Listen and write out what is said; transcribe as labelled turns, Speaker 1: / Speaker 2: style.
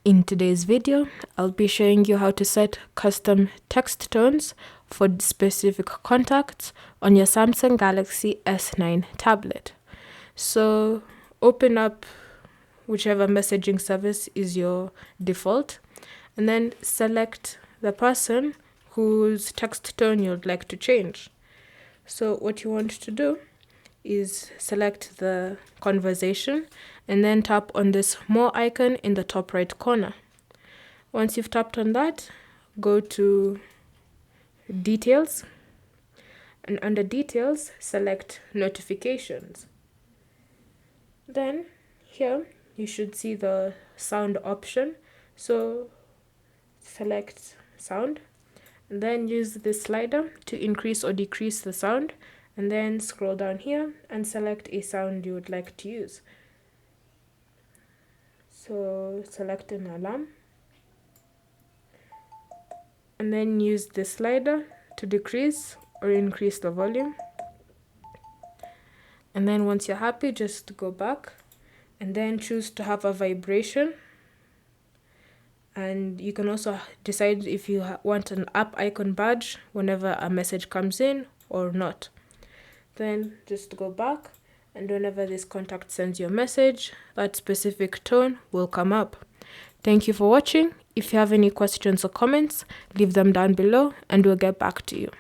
Speaker 1: In today's video, I'll be showing you how to set custom text tones for specific contacts on your Samsung Galaxy S9 tablet. So open up whichever messaging service is your default, and then select the person whose text tone you'd like to change. So what you want to do is select the conversation and then tap on this more icon in the top right corner. Once you've tapped on that, go to details, and under details select notifications. Then here you should see the sound option, so select sound and then use this slider to increase or decrease the sound, and then scroll down here and select a sound you would like to use. So select an alarm and then use this slider to decrease or increase the volume. And then once you're happy, just go back and then choose to have a vibration. And you can also decide if you want an app icon badge whenever a message comes in or not. Then just go back, and whenever this contact sends you a message, that specific tone will come up. Thank you for watching. If you have any questions or comments, leave them down below and we'll get back to you.